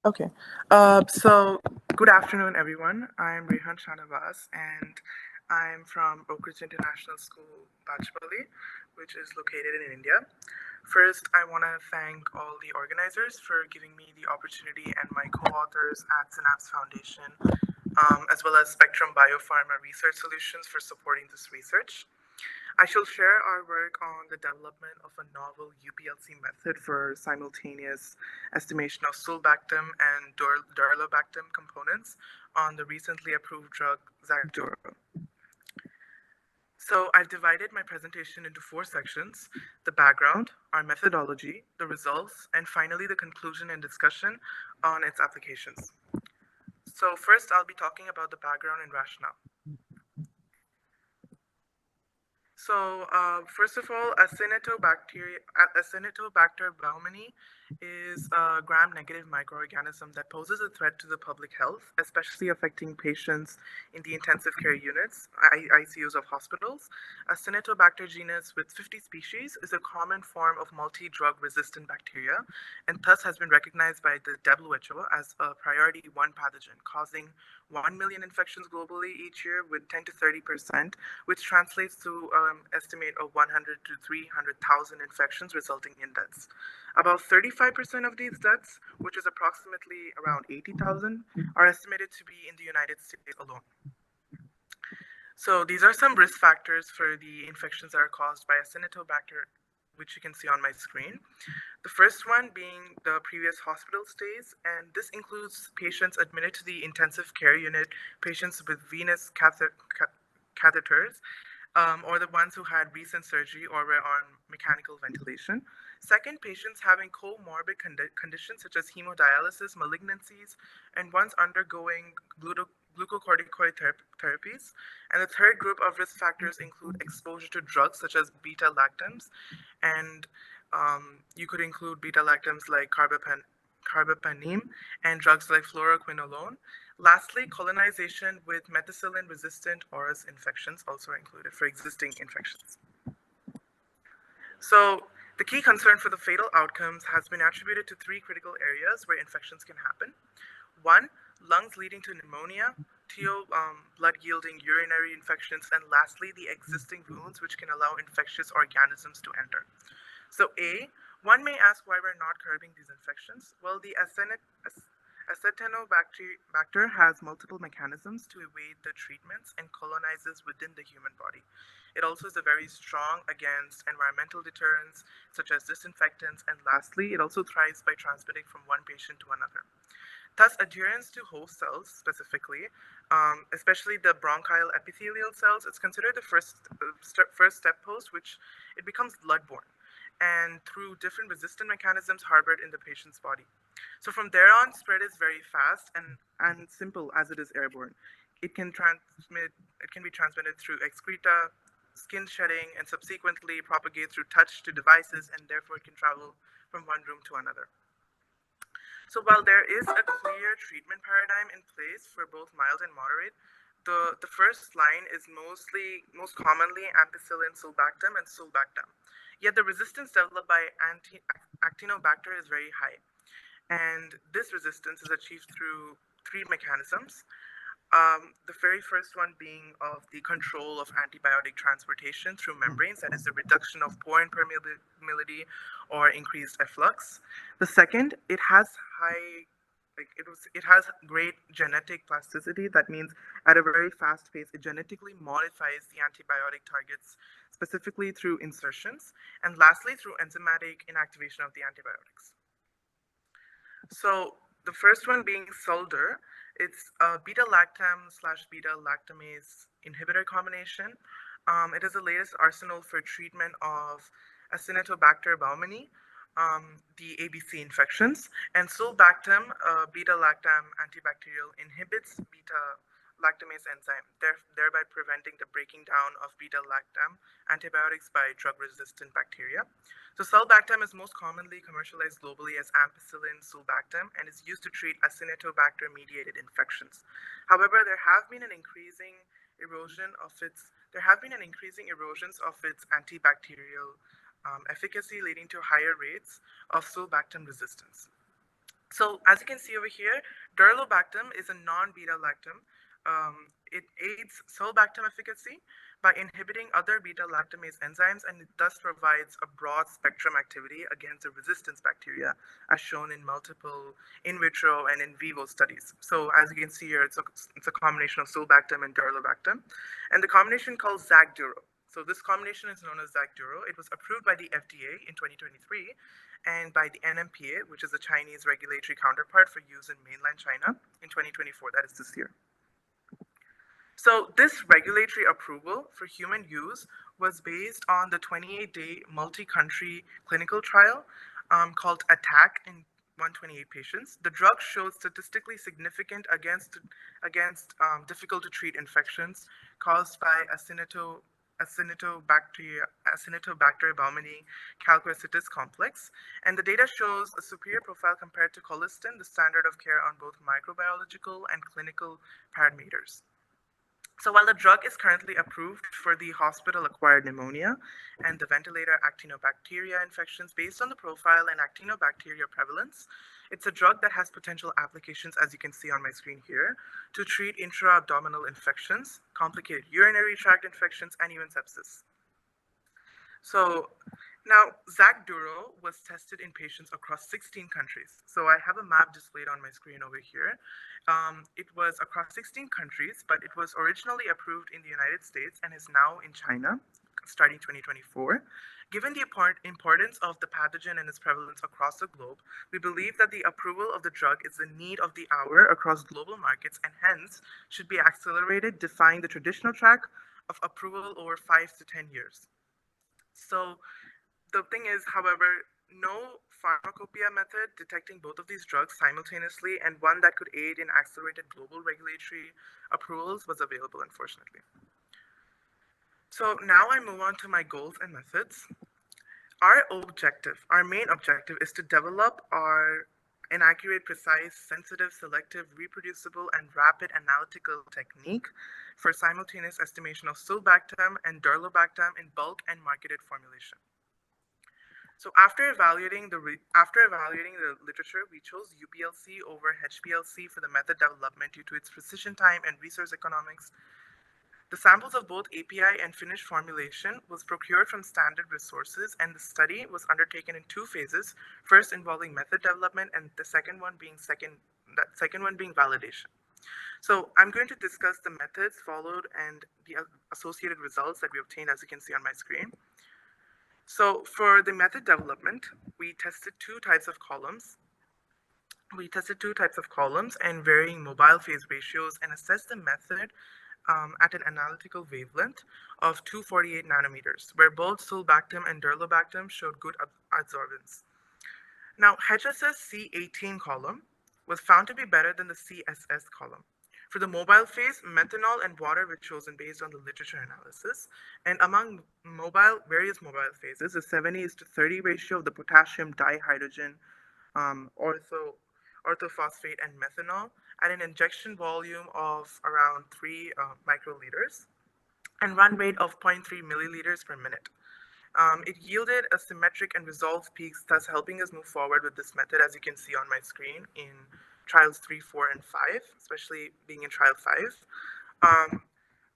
Okay. So good afternoon, everyone. I'm Rayhan Shanavas, and I'm from Oak Ridge International School, Bachpally, which is located in India. First, I want to thank all the organizers for giving me the opportunity and my co-authors at Synapse Foundation, as well as Spectrum Biopharma Research Solutions for supporting this research. I shall share our work on the development of a novel UPLC method for simultaneous estimation of sulbactam and durlobactam components on the recently approved drug Xacduro. So I've divided my presentation into four sections: the background, our methodology, the results, and finally the conclusion and discussion on its applications. So first I'll be talking about the background and rationale. So, first of all, Acinetobacter baumannii is a gram-negative microorganism that poses a threat to the public health, especially affecting patients in the intensive care units, ICUs of hospitals. Acinetobacter genus with 50 species is a common form of multi-drug resistant bacteria, and thus has been recognized by the WHO as a priority 1 pathogen, causing 1 million infections globally each year with 10 to 30%, which translates to estimate of 100 to 300,000 infections resulting in deaths. About 35% of these deaths, which is approximately around 80,000, are estimated to be in the United States alone. So these are some risk factors for the infections that are caused by Acinetobacter, which you can see on my screen. The first one being the previous hospital stays, and this includes patients admitted to the intensive care unit, patients with venous catheters, or the ones who had recent surgery or were on mechanical ventilation. Second, patients having comorbid conditions such as hemodialysis, malignancies, and ones undergoing glucocorticoid therapies. And the third group of risk factors include exposure to drugs such as beta-lactams, and you could include beta-lactams like carbapenem and drugs like fluoroquinolone. Lastly, colonization with methicillin-resistant ORS infections also are included for existing infections. So the key concern for the fatal outcomes has been attributed to three critical areas where infections can happen. One, lungs leading to pneumonia. Two, blood-yielding urinary infections. And lastly, the existing wounds, which can allow infectious organisms to enter. So A, one may ask why we're not curbing these infections. Well, the Acetinobacter has multiple mechanisms to evade the treatments and colonizes within the human body. It also is a very strong against environmental deterrents, such as disinfectants, and lastly, it also thrives by transmitting from one patient to another. Thus, adherence to host cells specifically, especially the bronchial epithelial cells, is considered the first step post, which it becomes bloodborne, and through different resistant mechanisms harbored in the patient's body. So from there on, spread is very fast and simple as it is airborne. It can be transmitted through excreta, skin shedding, and subsequently propagate through touch to devices, and therefore it can travel from one room to another. So while there is a clear treatment paradigm in place for both mild and moderate, the first line is most commonly ampicillin sulbactam and sulbactam. Yet the resistance developed by Actinobacter is very high. And this resistance is achieved through three mechanisms. The very first one being of the control of antibiotic transportation through membranes, that is the reduction of pore impermeability or increased efflux. The second, it has great genetic plasticity. That means at a very fast pace, it genetically modifies the antibiotic targets, specifically through insertions, and lastly, through enzymatic inactivation of the antibiotics. So the first one being Solder, it's a beta-lactam / beta-lactamase inhibitor combination. It is the latest arsenal for treatment of Acinetobacter baumannii, the ABC infections, and sulbactam, beta-lactam antibacterial, inhibits beta-lactamase enzyme, thereby preventing the breaking down of beta-lactam antibiotics by drug-resistant bacteria. So sulbactam is most commonly commercialized globally as ampicillin sulbactam and is used to treat Acinetobacter-mediated infections. However, there have been increasing erosions of its antibacterial efficacy, leading to higher rates of sulbactam resistance. So as you can see over here, durlobactam is a non-beta-lactam. It aids sulbactam efficacy by inhibiting other beta-lactamase enzymes, and it thus provides a broad spectrum activity against the resistance bacteria, as shown in multiple in vitro and in vivo studies. So as you can see here, it's a combination of sulbactam and durlobactam, and the combination called Xacduro. So this combination is known as Xacduro. It was approved by the FDA in 2023 and by the NMPA, which is the Chinese regulatory counterpart for use in mainland China in 2024, that is this year. So this regulatory approval for human use was based on the 28-day multi-country clinical trial called ATTACK in 128 patients. The drug showed statistically significant against difficult to treat infections caused by Acinetobacter baumannii calquisitis complex, and the data shows a superior profile compared to colistin, the standard of care on both microbiological and clinical parameters. So while the drug is currently approved for the hospital-acquired pneumonia and the ventilator actinobacteria infections based on the profile and actinobacteria prevalence, it's a drug that has potential applications, as you can see on my screen here, to treat intra-abdominal infections, complicated urinary tract infections, and even sepsis. So now, Xacduro was tested in patients across 16 countries. So I have a map displayed on my screen over here. It was across 16 countries, but it was originally approved in the United States and is now in China, starting 2024. Given the importance of the pathogen and its prevalence across the globe, we believe that the approval of the drug is the need of the hour across global markets and hence should be accelerated, defying the traditional track of approval over 5 to 10 years. So the thing is, however, no pharmacopoeia method detecting both of these drugs simultaneously and one that could aid in accelerated global regulatory approvals was available, unfortunately. So now I move on to my goals and methods. Our main objective is to develop an accurate, precise, sensitive, selective, reproducible, and rapid analytical technique for simultaneous estimation of sulbactam and durlobactam in bulk and marketed formulation. So after evaluating the literature, we chose UPLC over HPLC for the method development due to its precision time and resource economics. The samples of both API and finished formulation was procured from standard resources, and the study was undertaken in 2 phases, first involving method development and the second one being validation. So I'm going to discuss the methods followed and the associated results that we obtained, as you can see on my screen. So for the method development, we tested 2 types of columns. And varying mobile phase ratios and assessed the method at an analytical wavelength of 248 nanometers, where both sulbactam and durlobactam showed good adsorbance. Now, HSS C18 column was found to be better than the CSS column. For the mobile phase, methanol and water were chosen based on the literature analysis. And among various mobile phases, the 70:30 ratio of the potassium dihydrogen, orthophosphate, and methanol at an injection volume of around 3 microliters and run rate of 0.3 milliliters per minute. It yielded a symmetric and resolved peaks, thus helping us move forward with this method, as you can see on my screen, in trials 3, 4, and 5, especially being in trial 5.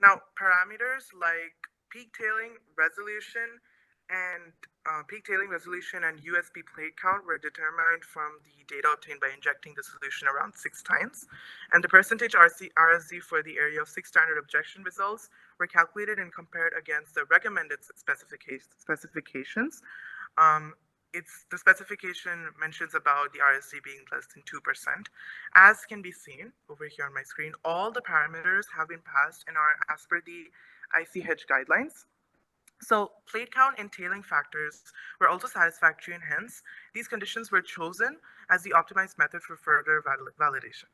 Now, parameters like peak tailing resolution and USB plate count were determined from the data obtained by injecting the solution around 6 times. And the percentage RSD for the area of 6 standard objection results were calculated and compared against the recommended specifications. The specification mentions about the RSD being less than 2%. As can be seen over here on my screen, all the parameters have been passed and are as per the ICH guidelines. So plate count and tailing factors were also satisfactory, and hence these conditions were chosen as the optimized method for further validation.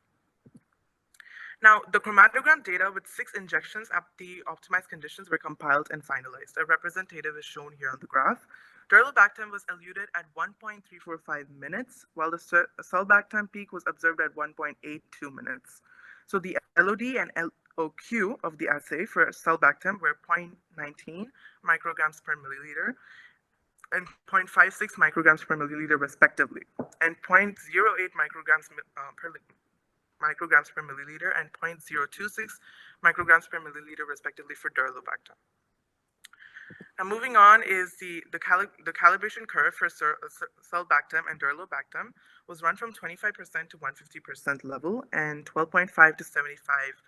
Now, the chromatogram data with 6 injections at the optimized conditions were compiled and finalized. A representative is shown here on the graph. Durlobactam was eluted at 1.345 minutes, while the sulbactam peak was observed at 1.82 minutes. So the LOD and LOQ of the assay for sulbactam were 0.19 micrograms per milliliter, and 0.56 micrograms per milliliter respectively, and 0.08 micrograms per milliliter and 0.026 micrograms per milliliter respectively for durlobactam. Now moving on is the calibration curve for sulbactam and durlobactam was run from 25% to 150% level and 12.5 to 75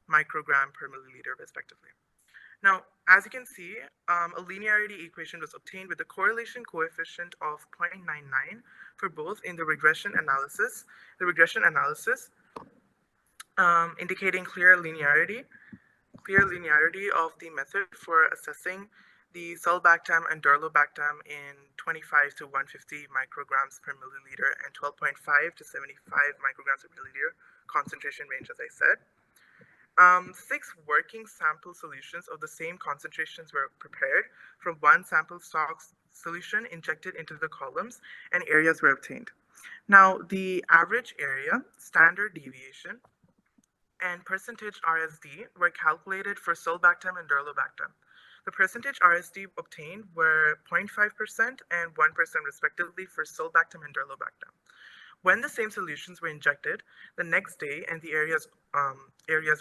microgram per milliliter respectively. Now, as you can see, a linearity equation was obtained with a correlation coefficient of 0.99 for both in the regression analysis. Indicating clear linearity of the method for assessing the sulbactam and durlobactam in 25 to 150 micrograms per milliliter and 12.5 to 75 micrograms per milliliter concentration range, as I said. 6 working sample solutions of the same concentrations were prepared from one sample stock solution injected into the columns, and areas were obtained. Now, the average area, standard deviation, and percentage RSD were calculated for sulbactam and durlobactam. The percentage RSD obtained were 0.5% and 1% respectively for sulbactam and durlobactam. When the same solutions were injected the next day and the areas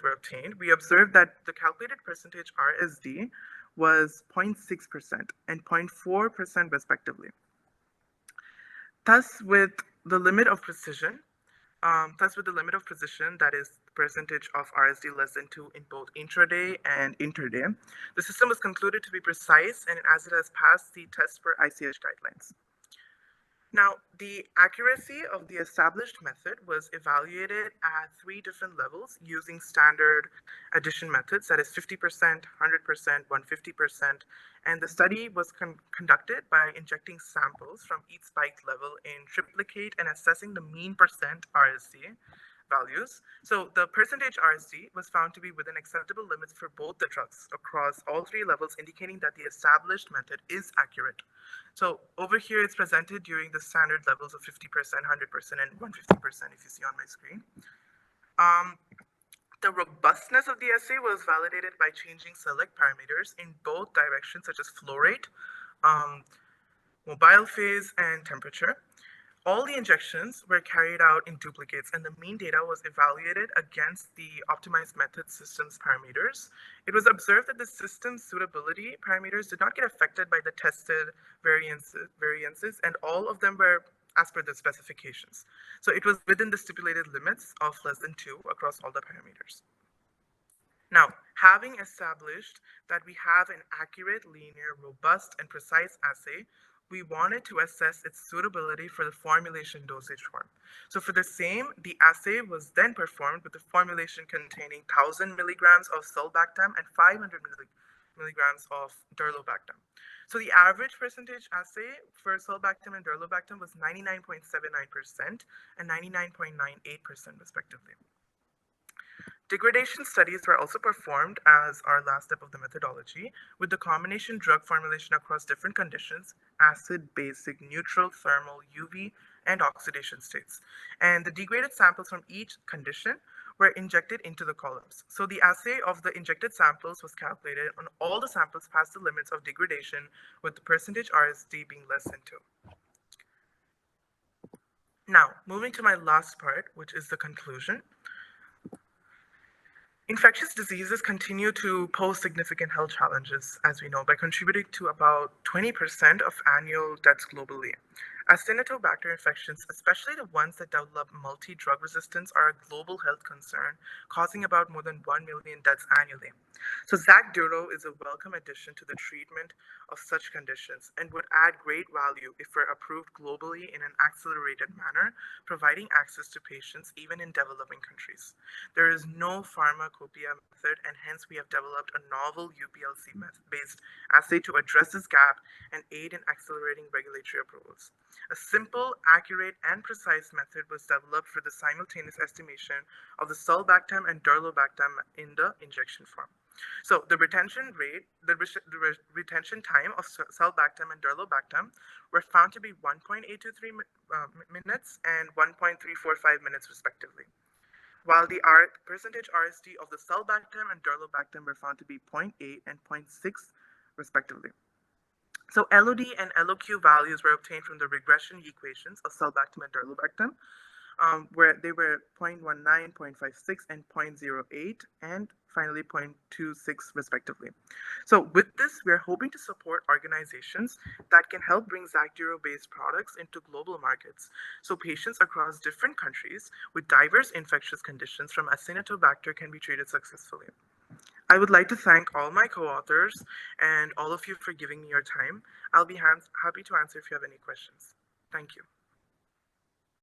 were obtained, we observed that the calculated percentage RSD was 0.6% and 0.4% respectively. Thus, with the limit of precision, that is percentage of RSD less than 2 in both intraday and interday, the system was concluded to be precise and as it has passed the test for ICH guidelines. Now, the accuracy of the established method was evaluated at 3 different levels using standard addition methods, that is 50%, 100%, 150%, and the study was conducted by injecting samples from each spike level in triplicate and assessing the mean percent RSD values. So the percentage RSD was found to be within acceptable limits for both the drugs across all 3 levels, indicating that the established method is accurate. So over here, it's presented during the standard levels of 50%, 100%, and 150%, if you see on my screen. The robustness of the assay was validated by changing select parameters in both directions, such as flow rate, mobile phase, and temperature. All the injections were carried out in duplicates, and the mean data was evaluated against the optimized method system's parameters. It was observed that the system's suitability parameters did not get affected by the tested variances, and all of them were as per the specifications. So it was within the stipulated limits of less than 2 across all the parameters. Now, having established that we have an accurate, linear, robust, and precise assay, we wanted to assess its suitability for the formulation dosage form. So for the same, the assay was then performed with the formulation containing 1000 milligrams of sulbactam and 500 milligrams of durlobactam. So the average percentage assay for sulbactam and durlobactam was 99.79% and 99.98% respectively. Degradation studies were also performed as our last step of the methodology with the combination drug formulation across different conditions: acid, basic, neutral, thermal, UV, and oxidation states. And the degraded samples from each condition were injected into the columns. So the assay of the injected samples was calculated on all the samples past the limits of degradation, with the percentage RSD being less than 2. Now, moving to my last part, which is the conclusion. Infectious diseases continue to pose significant health challenges, as we know, by contributing to about 20% of annual deaths globally. Acinetobacter infections, especially the ones that develop multi-drug resistance, are a global health concern, causing about more than 1 million deaths annually. So Xacduro is a welcome addition to the treatment of such conditions and would add great value if we're approved globally in an accelerated manner, providing access to patients even in developing countries. There is no pharmacopoeia method, and hence we have developed a novel UPLC-based assay to address this gap and aid in accelerating regulatory approvals. A simple, accurate, and precise method was developed for the simultaneous estimation of the sulbactam and durlobactam in the injection form. So the retention retention time of sulbactam and durlobactam were found to be 1.823 minutes and 1.345 minutes respectively, while the percentage RSD of the sulbactam and durlobactam were found to be 0.8 and 0.6 respectively. So LOD and LOQ values were obtained from the regression equations of sulbactam and durlobactam, where they were 0.19, 0.56, and 0.08, and finally 0.26 respectively. So with this, we're hoping to support organizations that can help bring Xacduro-based products into global markets, so patients across different countries with diverse infectious conditions from Acinetobacter can be treated successfully. I would like to thank all my co-authors and all of you for giving me your time. I'll be happy to answer if you have any questions. Thank you.